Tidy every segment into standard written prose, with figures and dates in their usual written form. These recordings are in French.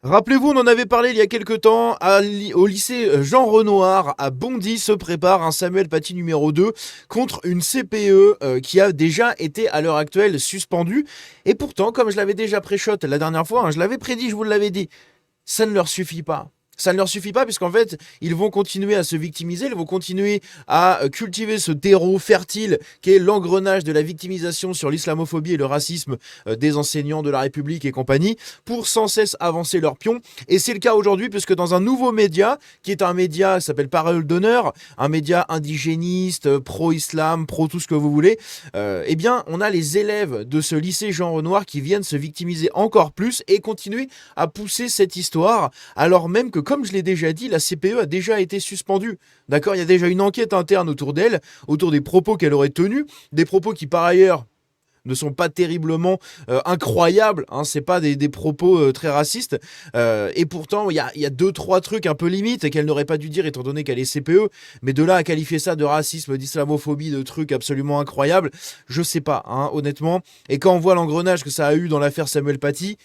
Rappelez-vous, on en avait parlé il y a quelque temps, au lycée Jean Renoir à Bondy se prépare un Samuel Paty numéro 2 contre une CPE qui a déjà été à l'heure actuelle suspendue. Et pourtant, comme je l'avais déjà pré-shot la dernière fois, je l'avais prédit, je vous l'avais dit, ça ne leur suffit pas. Ça ne leur suffit pas puisqu'en fait, ils vont continuer à se victimiser, ils vont continuer à cultiver ce terreau fertile qui est l'engrenage de la victimisation sur l'islamophobie et le racisme des enseignants de la République et compagnie pour sans cesse avancer leur pion. Et c'est le cas aujourd'hui puisque dans un nouveau média, qui est un média qui s'appelle Parole d'honneur, un média indigéniste, pro-islam, pro tout ce que vous voulez, eh bien, on a les élèves de ce lycée Jean Renoir qui viennent se victimiser encore plus et continuer à pousser cette histoire, alors même que, comme je l'ai déjà dit, la CPE a déjà été suspendue. D'accord, il y a déjà une enquête interne autour d'elle, autour des propos qu'elle aurait tenus, des propos qui par ailleurs ne sont pas terriblement incroyables, hein, c'est pas des propos très racistes, et pourtant il y a deux trois trucs un peu limites qu'elle n'aurait pas dû dire étant donné qu'elle est CPE, mais de là à qualifier ça de racisme, d'islamophobie, de trucs absolument incroyables, je sais pas, hein, honnêtement. Et quand on voit l'engrenage que ça a eu dans l'affaire Samuel Paty,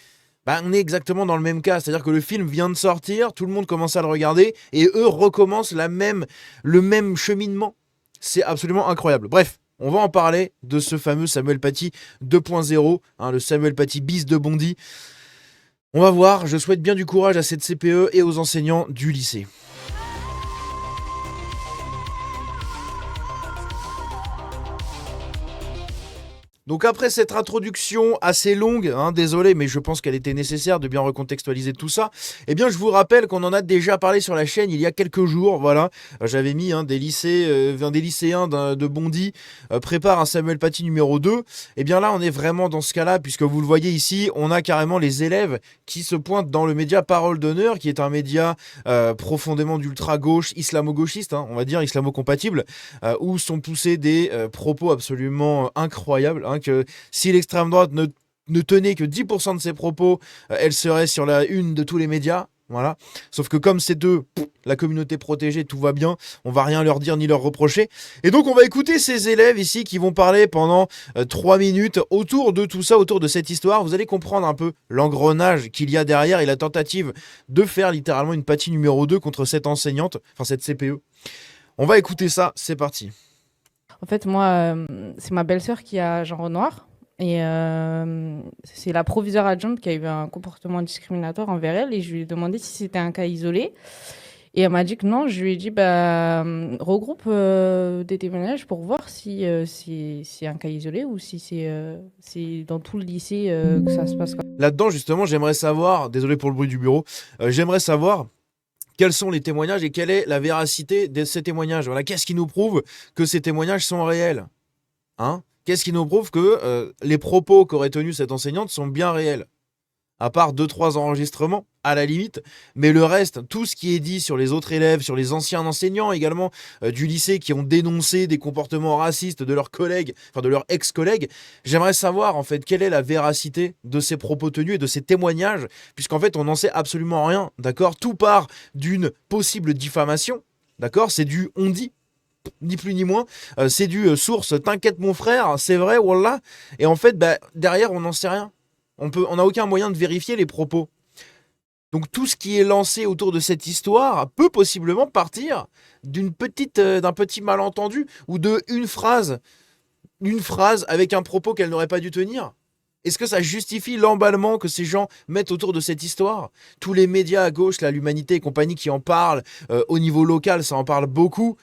bah, on est exactement dans le même cas, c'est-à-dire que le film vient de sortir, tout le monde commence à le regarder, et eux recommencent le même cheminement. C'est absolument incroyable. Bref, on va en parler de ce fameux Samuel Paty 2.0, hein, le Samuel Paty bis de Bondy. On va voir, je souhaite bien du courage à cette CPE et aux enseignants du lycée. Donc après cette introduction assez longue, hein, désolé, mais je pense qu'elle était nécessaire de bien recontextualiser tout ça, eh bien je vous rappelle qu'on en a déjà parlé sur la chaîne il y a quelques jours, voilà. J'avais mis des lycéens de Bondy préparent un Samuel Paty numéro 2. Eh bien là on est vraiment dans ce cas-là, puisque vous le voyez ici, on a carrément les élèves qui se pointent dans le média Parole d'honneur, qui est un média profondément d'ultra-gauche, islamo-gauchiste, hein, on va dire islamo-compatible, où sont poussés des propos absolument incroyables, hein, que si l'extrême droite ne tenait que 10% de ses propos, elle serait sur la une de tous les médias. Voilà. Sauf que comme c'est eux, la communauté protégée, tout va bien, on va rien leur dire ni leur reprocher. Et donc on va écouter ces élèves ici qui vont parler pendant 3 minutes autour de tout ça, autour de cette histoire. Vous allez comprendre un peu l'engrenage qu'il y a derrière et la tentative de faire littéralement une Paty numéro 2 contre cette enseignante, enfin cette CPE. On va écouter ça, c'est parti. En fait, moi, c'est ma belle-sœur qui a Jean Renoir. Et c'est la proviseure adjointe qui a eu un comportement discriminatoire envers elle. Et je lui ai demandé si c'était un cas isolé. Et elle m'a dit que non. Je lui ai dit, bah, regroupe des témoignages pour voir si c'est un cas isolé ou si c'est dans tout le lycée que ça se passe. Là-dedans, justement, j'aimerais savoir, désolé pour le bruit du bureau, j'aimerais savoir quels sont les témoignages et quelle est la véracité de ces témoignages. Voilà, qu'est-ce qui nous prouve que ces témoignages sont réels, hein? Qu'est-ce qui nous prouve que les propos qu'aurait tenus cette enseignante sont bien réels? À part deux trois enregistrements, à la limite, mais le reste, tout ce qui est dit sur les autres élèves, sur les anciens enseignants également du lycée qui ont dénoncé des comportements racistes de leurs collègues, enfin de leurs ex-collègues, j'aimerais savoir en fait quelle est la véracité de ces propos tenus et de ces témoignages, puisqu'en fait on n'en sait absolument rien, d'accord? Tout part d'une possible diffamation, d'accord? C'est du on dit, ni plus ni moins, c'est du source, t'inquiète mon frère, c'est vrai, wallah, et en fait, bah, derrière on n'en sait rien. On n'a aucun moyen de vérifier les propos. Donc tout ce qui est lancé autour de cette histoire peut possiblement partir d'un petit malentendu ou de une phrase avec un propos qu'elle n'aurait pas dû tenir. Est-ce que ça justifie l'emballement que ces gens mettent autour de cette histoire? Tous les médias à gauche, là, l'Humanité et compagnie qui en parlent, au niveau local, ça en parle beaucoup.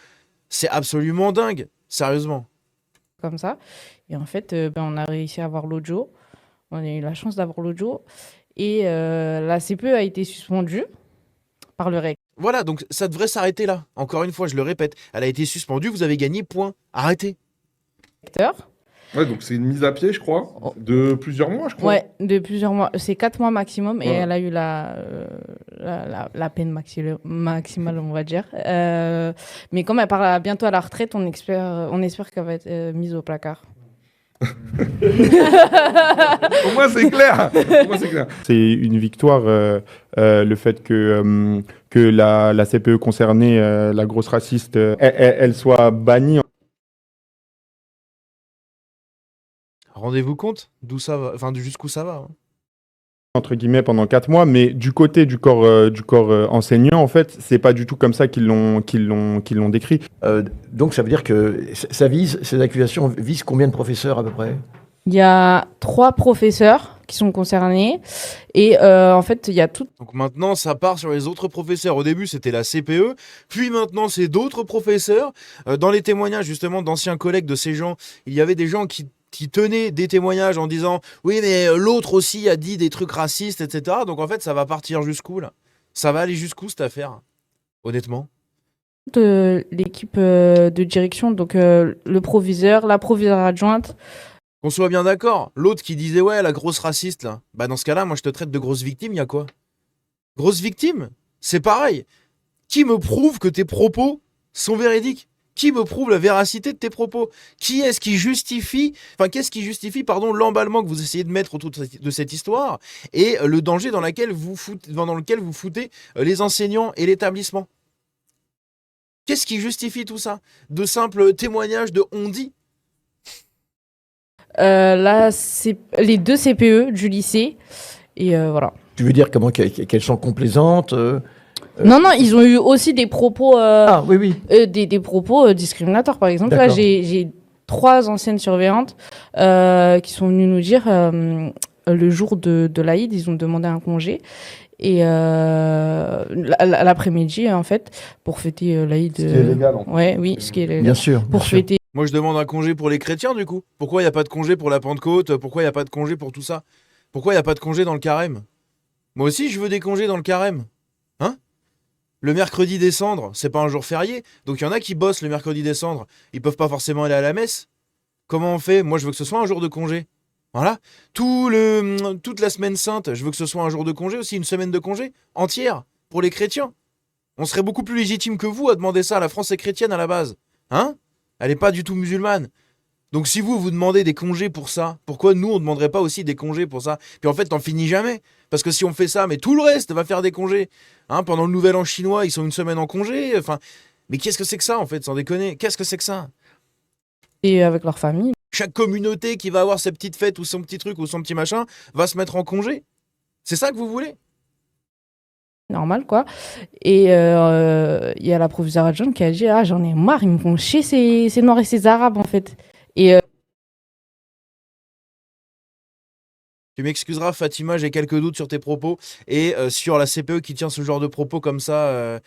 C'est absolument dingue, sérieusement. Comme ça. Et en fait, ben, on a réussi à avoir l'audio. On a eu la chance d'avoir l'audio. Et la CPE a été suspendue par le Voilà, donc ça devrait s'arrêter là. Encore une fois, je le répète, elle a été suspendue, vous avez gagné, point. Arrêtez. recteur. Ouais, donc c'est une mise à pied, je crois, Oh, de plusieurs mois, je crois. ouais, de plusieurs mois. C'est 4 mois maximum et Voilà. elle a eu la peine maximale, on va dire. Mais comme elle part bientôt à la retraite, on espère qu'elle va être mise au placard. Au moins, c'est clair. Au moins, c'est clair. C'est une victoire, le fait que la CPE concernée, la grosse raciste, elle soit bannie. Rendez-vous compte d'où ça va, enfin jusqu'où ça va, hein. entre guillemets pendant 4 mois, mais du côté du corps enseignant, en fait, c'est pas du tout comme ça qu'ils l'ont décrit. Donc ça veut dire que ces accusations visent combien de professeurs à peu près? Il y a 3 professeurs qui sont concernés et en fait, il y a tout. Donc maintenant, ça part sur les autres professeurs. Au début, c'était la CPE, puis maintenant, c'est d'autres professeurs. Dans les témoignages, justement, d'anciens collègues de ces gens, il y avait des gens qui tenaient des témoignages en disant « Oui, mais l'autre aussi a dit des trucs racistes, etc. » Donc en fait, ça va partir jusqu'où, là? Ça va aller jusqu'où, cette affaire? Honnêtement. De l'équipe de direction, donc le proviseur, la proviseure adjointe. Qu'on soit bien d'accord, l'autre qui disait ouais la grosse raciste là, bah dans ce cas-là moi je te traite de grosse victime, y a quoi? Grosse victime? C'est pareil. Qui me prouve que tes propos sont véridiques? Qui me prouve la véracité de tes propos? Qui est-ce qui justifie, qu'est-ce qui justifie, pardon, l'emballement que vous essayez de mettre autour de cette histoire et le danger dans lequel vous foutez les enseignants et l'établissement? Qu'est-ce qui justifie tout ça? De simples témoignages de on-dit? Là, c'est les 2 CPE du lycée. Et voilà. Tu veux dire qu'elles sont complaisantes Non, ils ont eu aussi des propos, Ah oui, oui. des propos discriminatoires. Par exemple, là, D'accord. j'ai 3 anciennes surveillantes qui sont venues nous dire le jour de l'Aïd, ils ont demandé un congé. Et l'après-midi, en fait, pour fêter l'Aïd. Ce qui est légal, en fait. Ouais, oui, ce qui est légal. Bien sûr. Pour bien sûr. fêter. Moi, je demande un congé pour les chrétiens, du coup. Pourquoi il n'y a pas de congé pour la Pentecôte? Pourquoi il n'y a pas de congé pour tout ça? Pourquoi il n'y a pas de congé dans le carême? Moi aussi, je veux des congés dans le carême. Hein? Le mercredi des cendres, c'est pas un jour férié. Donc, il y en a qui bossent le mercredi des cendres. Ils peuvent pas forcément aller à la messe. Comment on fait? Moi, je veux que ce soit un jour de congé. Voilà. Toute la semaine sainte, je veux que ce soit un jour de congé aussi, une semaine de congé entière pour les chrétiens. On serait beaucoup plus légitime que vous à demander ça. La France est chrétienne à la base. Hein? Elle n'est pas du tout musulmane. Donc si vous demandez des congés pour ça, pourquoi nous, on ne demanderait pas aussi des congés pour ça? Puis en fait, t'en finis jamais. Parce que si on fait ça, mais tout le reste va faire des congés. Hein, pendant le Nouvel An chinois, ils sont une semaine en congé. Mais qu'est-ce que c'est que ça, en fait, sans déconner? Qu'est-ce que c'est que ça? Et avec leur famille. Chaque communauté qui va avoir sa petite fête ou son petit truc ou son petit machin va se mettre en congé. C'est ça que vous voulez? Normal, quoi. Et il y a la proviseure adjointe qui a dit j'en ai marre, ils me font chier ces Noirs et ces Arabes, en fait. Et Tu m'excuseras, Fatima, j'ai quelques doutes sur tes propos et sur la CPE qui tient ce genre de propos comme ça.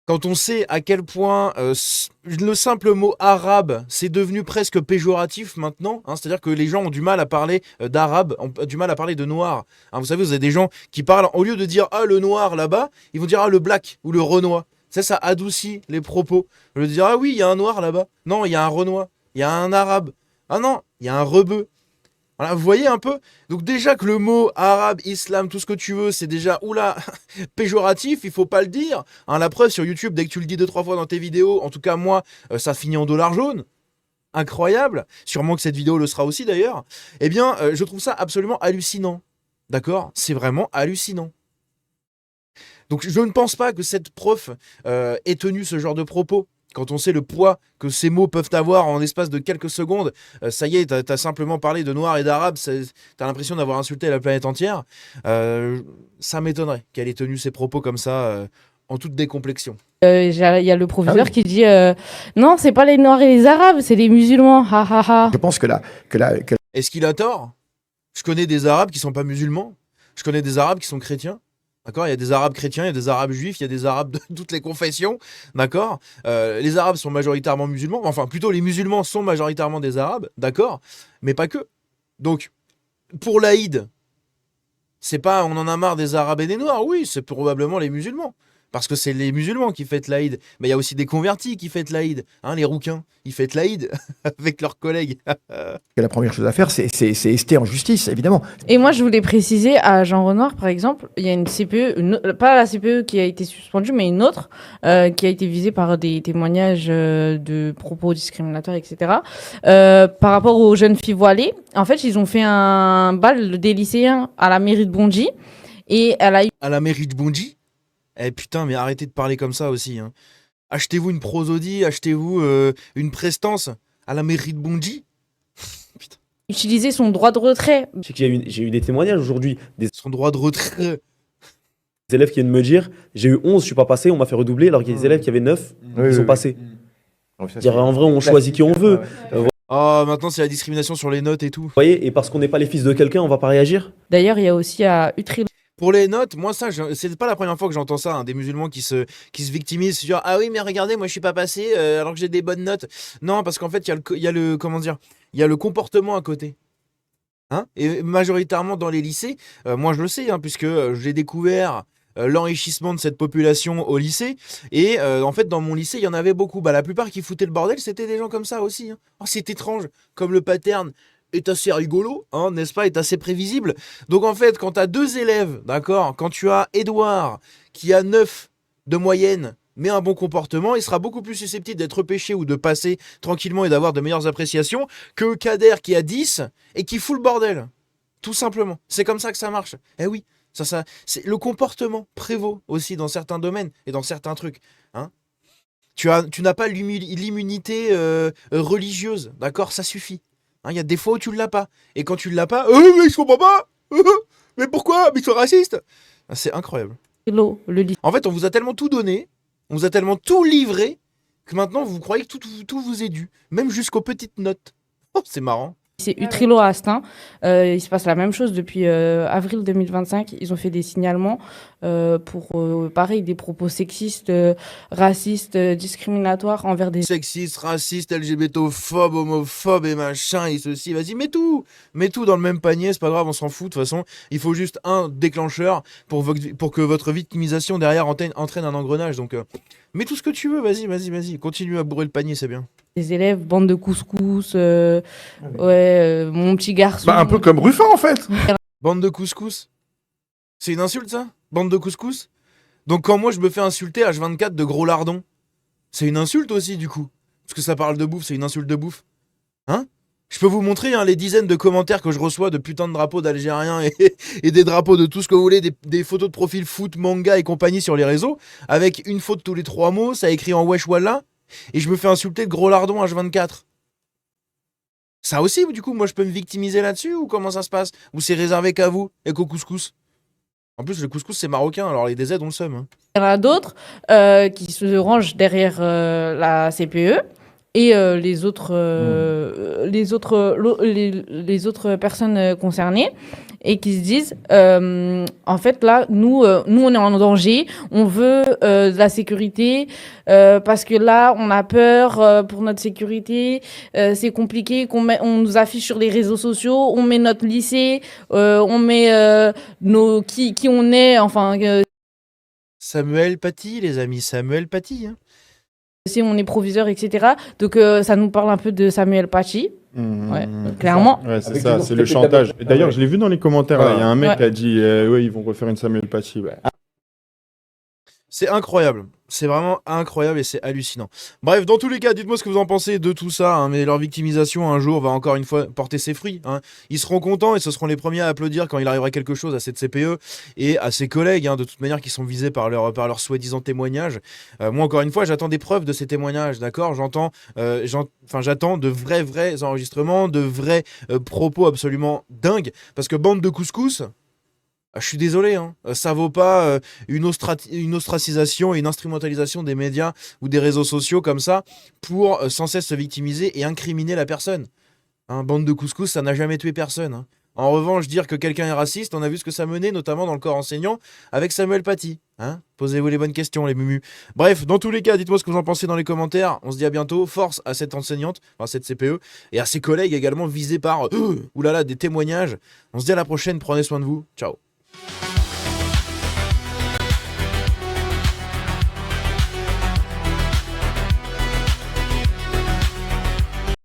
Quand on sait à quel point le simple mot arabe, c'est devenu presque péjoratif maintenant, hein, c'est-à-dire que les gens ont du mal à parler d'arabe, ont du mal à parler de noir. Hein, vous savez, vous avez des gens qui parlent, au lieu de dire ah le noir là-bas, ils vont dire ah le black ou le renois. Ça adoucit les propos. Au lieu de dire ah oui, il y a un noir là-bas. Non, il y a un renois. Il y a un arabe. Ah non, il y a un rebeu. Voilà, vous voyez un peu? Donc déjà que le mot arabe, islam, tout ce que tu veux, c'est déjà, oula, péjoratif, il faut pas le dire. Hein, la preuve sur YouTube, dès que tu le dis 2-3 fois dans tes vidéos, en tout cas moi, ça finit en $ jaune. Incroyable. Sûrement que cette vidéo le sera aussi d'ailleurs. Eh bien, je trouve ça absolument hallucinant. D'accord? C'est vraiment hallucinant. Donc je ne pense pas que cette prof ait tenu ce genre de propos. Quand on sait le poids que ces mots peuvent avoir en l'espace de quelques secondes, ça y est, t'as simplement parlé de noir et d'arabe, t'as l'impression d'avoir insulté la planète entière. Ça m'étonnerait qu'elle ait tenu ses propos comme ça, en toute décomplexion. il y a le proviseur qui dit non, c'est pas les Noirs et les Arabes, c'est les musulmans. Ha ha ha. Je pense que Est-ce qu'il a tort? Je connais des Arabes qui sont pas musulmans. Je connais des Arabes qui sont chrétiens. D'accord, il y a des Arabes chrétiens, il y a des Arabes juifs, il y a des Arabes de toutes les confessions. D'accord, les Arabes sont majoritairement musulmans. Enfin, plutôt, les musulmans sont majoritairement des Arabes. D'accord, mais pas que. Donc, pour l'Aïd, c'est pas on en a marre des Arabes et des Noirs. Oui, c'est probablement les musulmans. Parce que c'est les musulmans qui fêtent l'Aïd. Mais il y a aussi des convertis qui fêtent l'Aïd. Hein, les rouquins, ils fêtent l'Aïd avec leurs collègues. la première chose à faire, c'est ester en justice, évidemment. Et moi, je voulais préciser à Jean Renoir, par exemple, il y a une CPE, pas la CPE qui a été suspendue, mais une autre qui a été visée par des témoignages de propos discriminatoires, etc. Par rapport aux jeunes filles voilées, en fait, ils ont fait un bal des lycéens à la mairie de Bondy. Et elle a eu... À la mairie de Bondy? Eh putain, mais arrêtez de parler comme ça aussi. Hein. Achetez-vous une prosodie, achetez-vous une prestance à la mairie de Bondy. Putain. Utiliser son droit de retrait. Je sais que j'ai eu des témoignages aujourd'hui, des Son droit de retrait. élèves qui viennent me dire j'ai eu 11, je suis pas passé, on m'a fait redoubler, alors qu'il y a des élèves qui avaient 9, ils sont passés. Dire, en vrai, on choisit qui on veut. Vous Oh, maintenant c'est la discrimination sur les notes et tout. voyez, et parce qu'on n'est pas les fils de quelqu'un, on va pas réagir. D'ailleurs, il y a aussi à Utrecht Pour les notes, moi ça, c'est pas la première fois que j'entends ça, hein, des musulmans qui se victimisent sur ah oui mais regardez moi je suis pas passé alors que j'ai des bonnes notes. Non parce qu'en fait il y a le comment dire, il y a le comportement à côté. Hein, et majoritairement dans les lycées, moi je le sais hein, puisque j'ai découvert l'enrichissement de cette population au lycée et en fait dans mon lycée il y en avait beaucoup. Bah la plupart qui foutaient le bordel c'était des gens comme ça aussi. Hein. Oh, c'est étrange comme le pattern est assez rigolo, hein, n'est-ce pas, est assez prévisible. Donc en fait, quand tu as 2 élèves, d'accord, quand tu as Edouard qui a 9 de moyenne, mais un bon comportement, il sera beaucoup plus susceptible d'être repêché ou de passer tranquillement et d'avoir de meilleures appréciations que Kader qui a 10 et qui fout le bordel. Tout simplement. C'est comme ça que ça marche. Eh oui, le comportement prévaut aussi dans certains domaines et dans certains trucs. Hein. Tu n'as pas l'immunité religieuse, d'accord, ça suffit. Il y a des fois où tu ne l'as pas. Et quand tu ne l'as pas, mais je comprends pas. Mais pourquoi? Mais ils sont racistes. C'est incroyable. le lycée En fait, on vous a tellement tout donné, on vous a tellement tout livré, que maintenant vous croyez que tout vous est dû. Même jusqu'aux petites notes. Oh, c'est marrant. Utrecht à Astin. Il se passe la même chose depuis avril 2025. Ils ont fait des signalements pour, pareil, des propos sexistes, racistes, discriminatoires envers des... Sexiste, raciste, LGBTophobe, homophobe et machin et ceci. Vas-y, mets tout dans le même panier, c'est pas grave, on s'en fout. De toute façon, il faut juste un déclencheur pour que votre victimisation derrière entraîne un engrenage. Donc, mets tout ce que tu veux, vas-y. Continue à bourrer le panier, c'est bien. Des élèves, bande de couscous, mon petit garçon. Bah, un peu comme Ruffin, en fait. Bande de couscous. C'est une insulte, ça? Bande de couscous? Donc quand moi je me fais insulter H24 de gros lardons, c'est une insulte aussi du coup. Parce que ça parle de bouffe, c'est une insulte de bouffe. Hein? Je peux vous montrer hein, les dizaines de commentaires que je reçois de putains de drapeaux d'Algériens et des drapeaux de tout ce que vous voulez, des photos de profil foot, manga et compagnie sur les réseaux, avec une faute tous les 3 mots, ça écrit en wesh wallah, et je me fais insulter de gros lardons H24. Ça aussi, du coup, moi je peux me victimiser là-dessus ou comment ça se passe? Ou c'est réservé qu'à vous et qu'au couscous? En plus, le couscous c'est marocain, alors les DZ ont le seum. Hein. Il y en a d'autres qui se rangent derrière la CPE et les autres personnes concernées et qui se disent en fait là nous on est en danger, on veut de la sécurité parce que là on a peur pour notre sécurité, c'est compliqué on nous affiche sur les réseaux sociaux, on met notre lycée, on met qui on est, enfin Samuel Paty, les amis, Samuel Paty. Hein. si on est proviseur, etc. Donc ça nous parle un peu de Samuel Paty. Ouais, clairement. Ouais, c'est Avec ça, toujours c'est le cette chantage. étape- Et d'ailleurs, Ah ouais. je l'ai vu dans les commentaires, là, il y a un mec Ouais. qui a dit ouais, ils vont refaire une Samuel Paty. Ouais. C'est incroyable. C'est vraiment incroyable et c'est hallucinant. Bref, dans tous les cas, dites-moi ce que vous en pensez de tout ça. Hein, mais leur victimisation, un jour, va encore une fois porter ses fruits. Hein. Ils seront contents et ce seront les premiers à applaudir quand il arrivera quelque chose à cette CPE et à ses collègues, hein, de toute manière, qui sont visés par leur soi-disant témoignage. Moi, encore une fois, j'attends des preuves de ces témoignages, d'accord? J'attends de vrais enregistrements, de vrais propos absolument dingues. Parce que bande de couscous... Je suis désolé, hein. Ça vaut pas une ostracisation et une instrumentalisation des médias ou des réseaux sociaux comme ça pour sans cesse se victimiser et incriminer la personne. Hein, bande de couscous, ça n'a jamais tué personne. Hein. En revanche, dire que quelqu'un est raciste, on a vu ce que ça menait, notamment dans le corps enseignant, avec Samuel Paty. Hein. Posez-vous les bonnes questions, les mumus. Bref, dans tous les cas, dites-moi ce que vous en pensez dans les commentaires. On se dit à bientôt. Force à cette enseignante, enfin cette CPE, et à ses collègues également visés par oulala, des témoignages. On se dit à la prochaine, prenez soin de vous. Ciao.